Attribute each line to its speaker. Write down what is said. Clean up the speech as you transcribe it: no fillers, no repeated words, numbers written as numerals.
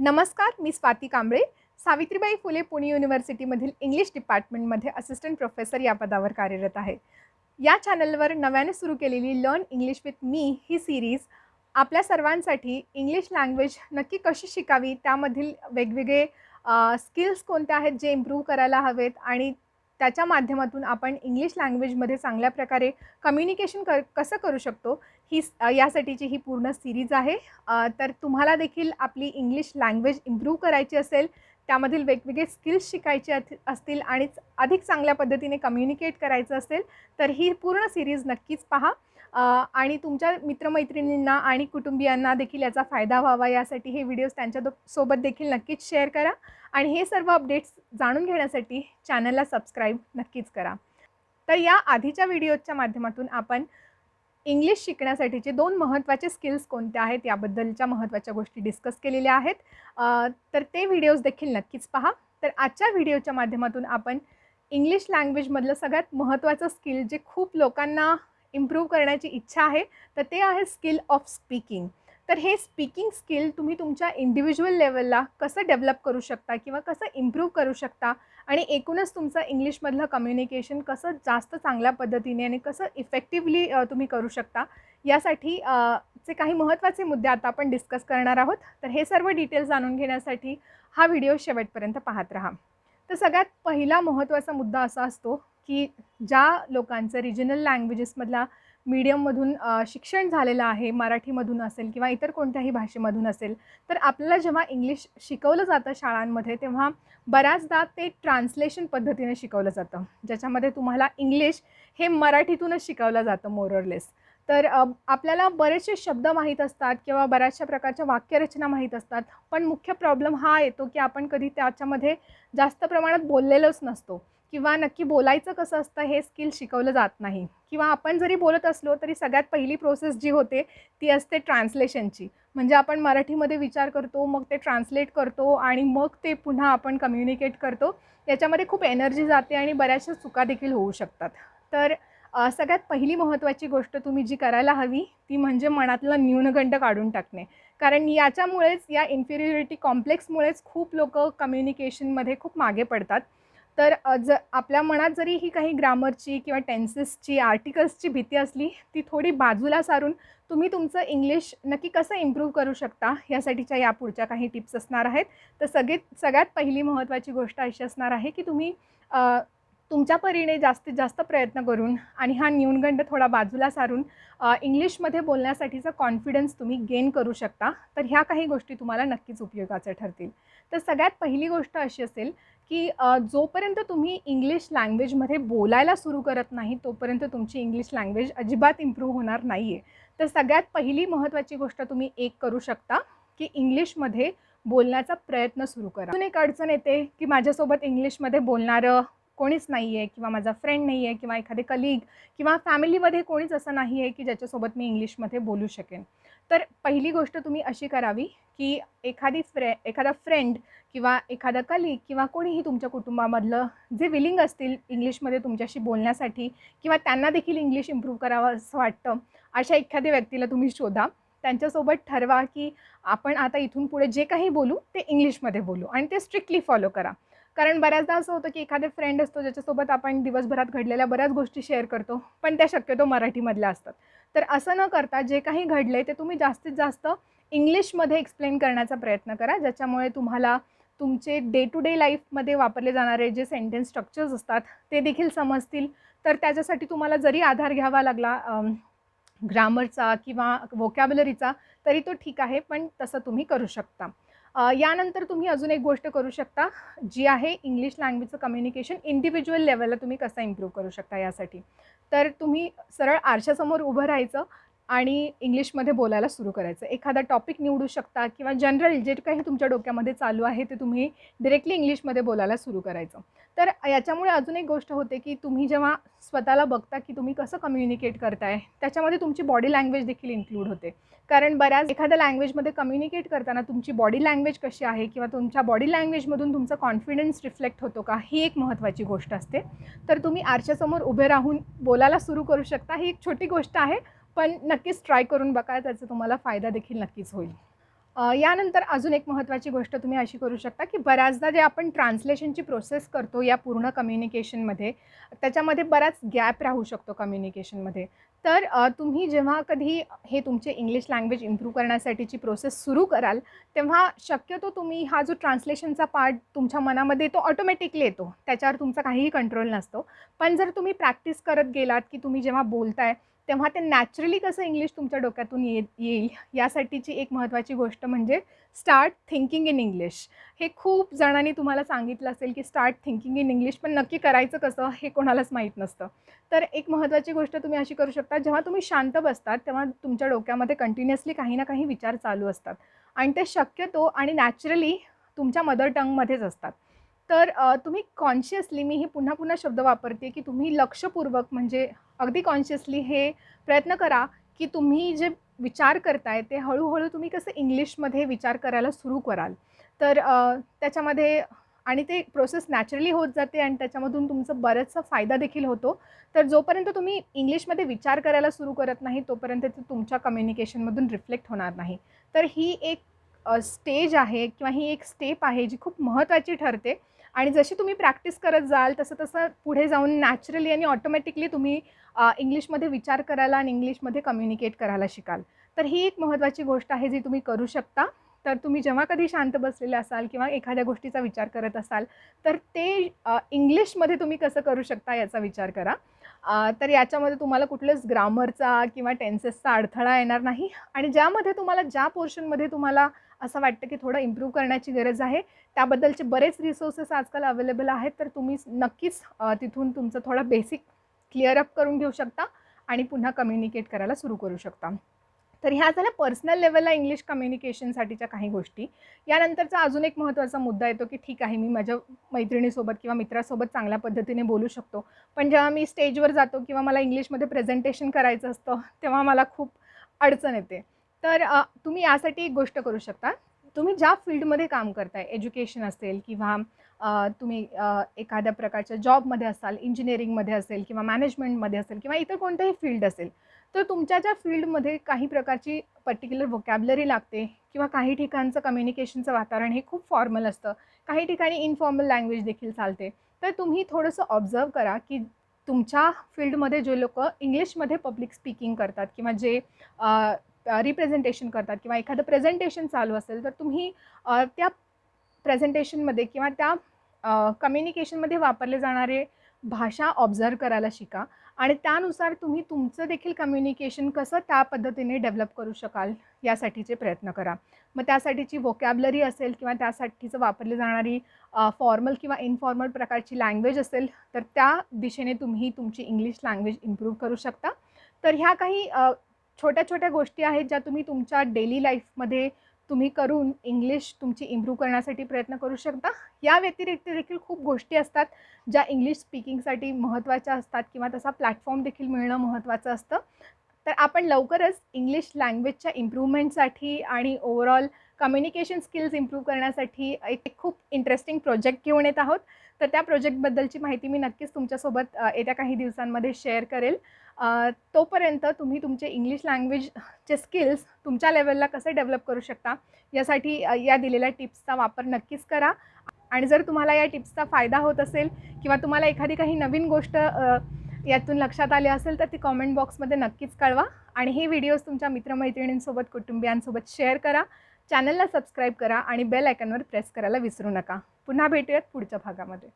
Speaker 1: नमस्कार, मी स्वाती कांबळे. सावित्रीबाई फुले पुणे युनिव्हर्सिटीमधील इंग्लिश डिपार्टमेंटमध्ये assistant professor या पदावर कार्यरत आहे. या चॅनलवर नव्याने सुरू केलेली learn English with me he series आपल्या सर्वांसाठी इंग्लिश लँग्वेज नक्की कशी शिकावी, त्यामधील वेगवेगळे स्किल्स कोणत्या आहेत जे इम्प्रूव्ह करायला हवेत आणि त्याच्या माध्यमातून आपण इंग्लिश लँग्वेजमध्ये चांगल्या प्रकारे कम्युनिकेशन कसं करू शकतो, यासाठीची ही पूर्ण सीरीज आहे. तर तुम्हाला देखील आपली इंग्लिश लँग्वेज इम्प्रूव्ह करायची असेल, त्यामधील वेगवेगळे स्किल्स शिकायचे असतील आणि अधिक चांगल्या पद्धतीने कम्युनिकेट करायचं असेल, तर ही पूर्ण सीरीज नक्कीच पहा. आणि तुमच्या मित्रमैत्रिणींना आणि कुटुंबियांना देखील याचा फायदा व्हावा, यासाठी हे व्हिडिओज सोबत देखील नक्कीच शेअर करा आणि हे सर्व अपडेट्स जाणून घेण्यासाठी चॅनलला सबस्क्राईब नक्कीच करा. तर या आधीच्या व्हिडिओच्या माध्यमातून आपण इंग्लिश शिकण्यासाठीचे 2 महत्त्वाचे स्किल्स कोणत्या आहेत याबद्दलच्या महत्त्वाच्या गोष्टी डिस्कस केलेल्या आहेत. तर ते व्हिडिओज देखील नक्कीच पहा. तर आजच्या व्हिडिओच्या माध्यमातून आपण इंग्लिश लँग्वेजमधलं सगळ्यात महत्त्वाचं स्किल जे खूप लोकांना इम्प्रूव्ह करण्याची इच्छा आहे, तर ते आहे स्किल ऑफ स्पीकिंग. तर हे स्पीकिंग स्किल तुम्ही तुमच्या इंडिव्हिज्युअल लेवलला कसं डेव्हलप करू शकता किंवा कसं इम्प्रूव्ह करू शकता आणि एकूणच तुमचं इंग्लिशमधलं कम्युनिकेशन कसं जास्त चांगल्या पद्धतीने आणि कसं इफेक्टिव्हली तुम्ही करू शकता, यासाठी चे काही महत्त्वाचे मुद्दे आता आपण डिस्कस करणार आहोत. तर हे सर्व डिटेल्स जाणून घेण्यासाठी हा व्हिडिओ शेवटपर्यंत पाहत राहा. तर सगळ्यात पहिला महत्त्वाचा मुद्दा असा असतो की ज्या लोकांचं रिजनल लँग्वेजेसमधला मीडियममधून शिक्षण झालेलं आहे, मराठीमधून असेल किंवा इतर कोणत्याही भाषेमधून असेल, तर आपल्याला जेव्हा इंग्लिश शिकवलं जातं शाळांमध्ये, तेव्हा बऱ्याचदा ते ट्रान्सलेशन पद्धतीने शिकवलं जातं, ज्याच्यामध्ये तुम्हाला इंग्लिश हे मराठीतूनच शिकवलं जातं मोर ऑर लेस. तर आपल्याला बरेचसे शब्द माहीत असतात किंवा बऱ्याचशा प्रकारच्या वाक्यरचना माहीत असतात, पण मुख्य प्रॉब्लेम हा येतो की आपण कधी त्याच्यामध्ये जास्त प्रमाणात बोललेलोच नसतो किंवा नक्की बोलायचं कसं असतं हे स्किल शिकवलं जात नाही, किंवा आपण जरी बोलत असलो तरी सगळ्यात पहिली प्रोसेस जी होते ती असते ट्रान्सलेशनची. म्हणजे आपण मराठीमध्ये विचार करतो, मग ते ट्रान्सलेट करतो आणि मग ते पुन्हा आपण कम्युनिकेट करतो. याच्यामध्ये खूप एनर्जी जाते आणि बऱ्याचशा चुका देखील होऊ शकतात. तर सगळ्यात पहिली महत्त्वाची गोष्ट तुम्ही जी करायला हवी ती म्हणजे मनातला न्यूनगंड काढून टाकणे. कारण याच्यामुळेच, या इन्फिरियरिटी कॉम्प्लेक्समुळेच खूप लोकं कम्युनिकेशनमध्ये खूप मागे पडतात. तर आपल्या मनात जरी ही काही ग्रामरची किंवा टेन्सेसची, आर्टिकल्सची भीती असली, ती थोडी बाजूला सारून तुम्ही तुमचं इंग्लिश नक्की कसं इम्प्रूव्ह करू शकता यासाठीच्या या पुढच्या काही टिप्स असणार आहेत. तर सगळ्यात पहिली महत्त्वाची गोष्ट अशी असणार आहे की तुम्ही तुमच्या परीने जास्तीत जास्त प्रयत्न करून आणि हा न्यूनगंड थोडा बाजूला सारून इंग्लिशमध्ये बोलण्यासाठीचा कॉन्फिडन्स तुम्ही गेन करू शकता. तर ह्या काही गोष्टी तुम्हाला नक्कीच उपयोगाच्या ठरतील. तर सगळ्यात पहिली गोष्ट अशी असेल की जोपर्यंत तुम्ही इंग्लिश लँग्वेजमध्ये बोलायला सुरू करत नाही, तोपर्यंत तुमची इंग्लिश लँग्वेज अजिबात इम्प्रूव्ह होणार नाही आहे. तर सगळ्यात पहिली महत्त्वाची गोष्ट तुम्ही एक करू शकता की इंग्लिशमध्ये बोलण्याचा प्रयत्न सुरू करा. अजून एक अडचण येते की माझ्यासोबत इंग्लिशमध्ये बोलणारं कोणीच नाही आहे किंवा माझा फ्रेंड नाही आहे किंवा एखादे कलीग किंवा फॅमिलीमध्ये कोणीच असं नाही आहे की ज्याच्यासोबत मी इंग्लिशमध्ये बोलू शकेन. तर पहिली गोष्ट तुम्ही अशी करावी की एखादा फ्रेंड किंवा एखादा कलीग किंवा कोणीही तुमच्या कुटुंबामधलं जे विलिंग असतील इंग्लिशमध्ये तुमच्याशी बोलण्यासाठी किंवा त्यांना देखील इंग्लिश इम्प्रूव्ह करावं असं वाटतं, अशा एखाद्या व्यक्तीला तुम्ही शोधा. त्यांच्यासोबत ठरवा की आपण आता इथून पुढे जे काही बोलू ते इंग्लिशमध्ये बोलू आणि ते स्ट्रिक्टली फॉलो करा. कारण बऱ्याचदा असं होतं की एखादा फ्रेंड असतो ज्याच्यासोबत आपण दिवसभरात घडलेल्या बऱ्याच गोष्टी शेअर करतो, पण त्या शक्यतो मराठीमधल्या असतात. तर असं न करता जे काही घडलं ते तुम्ही जास्तीत जास्त इंग्लिशमध्ये एक्सप्लेन करण्याचा प्रयत्न करा, ज्याच्यामुळे तुम्हाला तुमचे डे टू डे लाईफमध्ये वापरले जाणारे जे सेंटेन्स स्ट्रक्चर्स असतात ते देखील समजतील. तर त्याच्यासाठी तुम्हाला जरी आधार घ्यावा लागला ग्रामरचा किंवा व्होकॅब्युलरीचा, तरी तो ठीक आहे, पण तसं तुम्ही करू शकता. यानंतर तुम्ही अजून एक गोष्ट करू शकता, जी आहे इंग्लिश लँग्वेजचं कम्युनिकेशन इंडिव्हिज्युअल लेवलला तुम्ही कसं इम्प्रूव्ह करू शकता यासाठी. तर तुम्ही सरळ आरशासमोर उभं राहायचं आणि इंग्लिशमध्ये बोलायला सुरू करायचं. एखादा टॉपिक निवडू शकता किंवा जनरल जे काही तुमच्या डोक्यामध्ये चालू आहे ते तुम्ही डायरेक्टली इंग्लिशमध्ये बोलायला सुरू करायचं. तर याच्यामुळे अजून एक गोष्ट होते की तुम्ही जेव्हा स्वतःला बघता की तुम्ही कसं कम्युनिकेट करताय, त्याच्यामध्ये तुमची बॉडी लँग्वेज देखील इन्क्लूड होते. कारण बऱ्याच एखाद्या लँग्वेजमध्ये कम्युनिकेट करताना तुमची बॉडी लँग्वेज कशी आहे किंवा तुमच्या बॉडी लँग्वेजमधून तुमचा कॉन्फिडन्स रिफ्लेक्ट होतो का, ही एक महत्त्वाची गोष्ट असते. तर तुम्ही आरशासमोर उभे राहून बोलायला सुरू करू शकता. ही एक छोटी गोष्ट आहे, पण नक्कीच ट्राय करून बघा, त्याचा तुम्हाला फायदा देखील नक्कीच होईल. यानंतर अजून एक महत्त्वाची गोष्ट तुम्ही अशी करू शकता, की बऱ्याचदा जे आपण ट्रान्सलेशनची प्रोसेस करतो या पूर्ण कम्युनिकेशनमध्ये, त्याच्यामध्ये बराच गॅप राहू शकतो कम्युनिकेशनमध्ये. तर तुम्ही जेव्हा कधी हे तुमचे इंग्लिश लँग्वेज इम्प्रूव्ह करण्यासाठीची प्रोसेस सुरू कराल, तेव्हा शक्यतो तुम्ही हा जो ट्रान्सलेशनचा पार्ट तुमच्या मनामध्ये तो ऑटोमॅटिकली येतो. त्याच्यावर तुमचा काहीही कंट्रोल नसतो. पण जर तुम्ही प्रॅक्टिस करत गेलात, की तुम्ही जेव्हा बोलताय, तेव्हा ते नॅचरली कसं इंग्लिश तुमच्या डोक्यातून येईल यासाठीची एक महत्त्वाची गोष्ट म्हणजे स्टार्ट थिंकिंग इन इंग्लिश. हे खूप जणांनी तुम्हाला सांगितलं असेल, की स्टार्ट थिंकिंग इन इंग्लिश, पण नक्की करायचं कसं हे कोणालाच माहीत नसतं. तर एक महत्त्वाची गोष्ट तुम्ही अशी करू शकता, जेव्हा तुम्ही शांत बसतात, तेव्हा तुमच्या डोक्यामध्ये कंटिन्युअसली काही ना काही विचार चालू असतात आणि ते शक्यतो आणि नॅचरली तुमच्या मदर टंगमध्येच असतात. तर तुम्ही कॉन्शियसली, मी हे पुन्हा पुन्हा शब्द वापरते, की तुम्ही लक्षपूर्वक म्हणजे अगदी कॉन्शियसली हे प्रयत्न करा, की तुम्ही जे विचार करताय ते हळू-हळू तुम्ही कसं इंग्लिशमध्ये विचार करायला सुरू कराल. तर त्याच्यामध्ये आणि ते प्रोसेस नॅचरली होत जाते आणि त्याच्यामधून तुमचा बराचसा फायदा देखील होतो. तर जोपर्यंत तुम्ही इंग्लिशमध्ये विचार करायला सुरू करत नाही, तोपर्यंत ते तुमच्या कम्युनिकेशनमधून रिफ्लेक्ट होणार नाही. तर ही एक स्टेज आहे किंवा ही एक स्टेप आहे जी खूप महत्त्वाची ठरते आणि जशी तुम्ही प्रॅक्टिस करत जाल तसं-तसं पुढे जाऊन नॅचरली आणि ऑटोमॅटिकली तुम्ही इंग्लिशमध्ये विचार करायला आणि इंग्लिशमध्ये कम्युनिकेट करायला शिकाल. तर ही एक महत्त्वाची गोष्ट आहे जी तुम्ही करू शकता. तर तुम्ही जेव्हा कधी शांत बसलेले असाल किंवा एखाद्या गोष्टीचा विचार करत असाल, तर ते इंग्लिशमध्ये तुम्ही कसं करू शकता याचा विचार करा. तर याच्यामध्ये तुम्हाला कुठल्याच ग्रामरचा किंवा टेन्सेसचा अडथळा येणार नाही आणि ज्यामध्ये तुम्हाला ज्या पोर्शनमध्ये तुम्हाला असं वाटतं की थोडं इम्प्रूव्ह करण्याची गरज आहे, त्याबद्दलचे बरेच रिसोर्सेस आजकाल अवेलेबल आहेत. तर तुम्ही नक्कीच तिथून तुमचं थोडं बेसिक क्लिअर अप करून घेऊ शकता आणि पुन्हा कम्युनिकेट करायला सुरू करू शकता. तर ह्या झाल्या पर्सनल लेव्हलला इंग्लिश कम्युनिकेशनसाठीच्या काही गोष्टी. यानंतरचा अजून एक महत्त्वाचा मुद्दा येतो, की ठीक आहे, मी माझ्या मैत्रिणीसोबत किंवा मित्रासोबत चांगल्या पद्धतीने बोलू शकतो. पण जेव्हा मी स्टेजवर जातो किंवा मला इंग्लिशमध्ये प्रेझेंटेशन करायचं असतं, तेव्हा मला खूप अडचण येते. तर तुम्ही यासाठी एक गोष्ट करू शकता. तुम्ही ज्या फील्डमध्ये काम करताय, एज्युकेशन असेल किंवा तुम्ही एखाद्या प्रकारच्या जॉबमध्ये असाल, इंजिनिअरिंगमध्ये असेल किंवा मॅनेजमेंटमध्ये असेल किंवा इतर कोणतेही फील्ड असेल. तर तुमच्या ज्या फील्डमध्ये काही प्रकारची पर्टिक्युलर व्होकॅब्युलरी लागते किंवा काही ठिकाणचं कम्युनिकेशनचं वातावरण हे खूप फॉर्मल असतं. काही ठिकाणी इन्फॉर्मल लँग्वेज देखील चालते. तर तुम्ही थोडंसं ऑब्झर्व्ह करा, की तुमच्या फील्डमध्ये जे लोकं इंग्लिशमध्ये पब्लिक स्पीकिंग करतात किंवा जे रिप्रेझेंटेशन करतात किंवा एखादं प्रेझेंटेशन चालू असेल, तर तुम्ही त्या प्रेझेंटेशनमध्ये किंवा त्या कम्युनिकेशनमध्ये वापरले जाणारे भाषा ऑब्झर्व्ह करायला शिका आणि त्यानुसार तुम्ही तुमचं देखील कम्युनिकेशन कसं त्या पद्धतीने डेव्हलप करू शकाल यासाठीचे प्रयत्न करा. मग त्यासाठीची व्होकॅब्युलरी असेल किंवा त्यासाठीचं वापरली जाणारी फॉर्मल किंवा इन्फॉर्मल प्रकारची लँग्वेज असेल, तर त्या दिशेने तुम्ही तुमची इंग्लिश लँग्वेज इम्प्रूव्ह करू शकता. तर ह्या काही छोट्या-छोट्या गोष्टी आहेत ज्या तुम्ही तुमच्या डेली लाईफमध्ये तुम्ही करून इंग्लिश तुमची इम्प्रूव्ह करण्यासाठी प्रयत्न करू शकता. या व्यतिरिक्त देखील खूप गोष्टी असतात, ज्या इंग्लिश स्पीकिंगसाठी महत्त्वाच्या असतात किंवा तसा प्लॅटफॉर्म देखील मिळणं महत्त्वाचं असतं. तर आपण लवकरच इंग्लिश लँग्वेजच्या इम्प्रूव्हमेंटसाठी आणि ओव्हरऑल कम्युनिकेशन स्किल्स इम्प्रूव्ह करण्यासाठी एक खूप इंटरेस्टिंग प्रोजेक्ट घेऊन येत आहोत. तर त्या प्रोजेक्टबद्दलची माहिती मी नक्कीच तुमच्यासोबत येत्या काही दिवसांमध्ये शेअर करेल. तोपर्यंत तुम्ही तुमचे इंग्लिश लँग्वेजचे स्किल्स तुमच्या लेव्हलला कसे डेव्हलप करू शकता, यासाठी या दिलेल्या टिप्सचा वापर नक्कीच करा. आणि जर तुम्हाला या टिप्सचा फायदा होत असेल किंवा तुम्हाला एखादी काही नवीन गोष्ट यातून लक्षात आली असेल, तर ती कॉमेंट बॉक्समध्ये नक्कीच कळवा आणि हे व्हिडिओज तुमच्या मित्रमैत्रिणींसोबत, कुटुंबियांसोबत शेअर करा. चॅनलला सबस्क्राईब करा आणि बेल आयकॉनवर प्रेस करायला विसरू नका. पुन्हा भेटूयात पुढच्या भागामध्ये.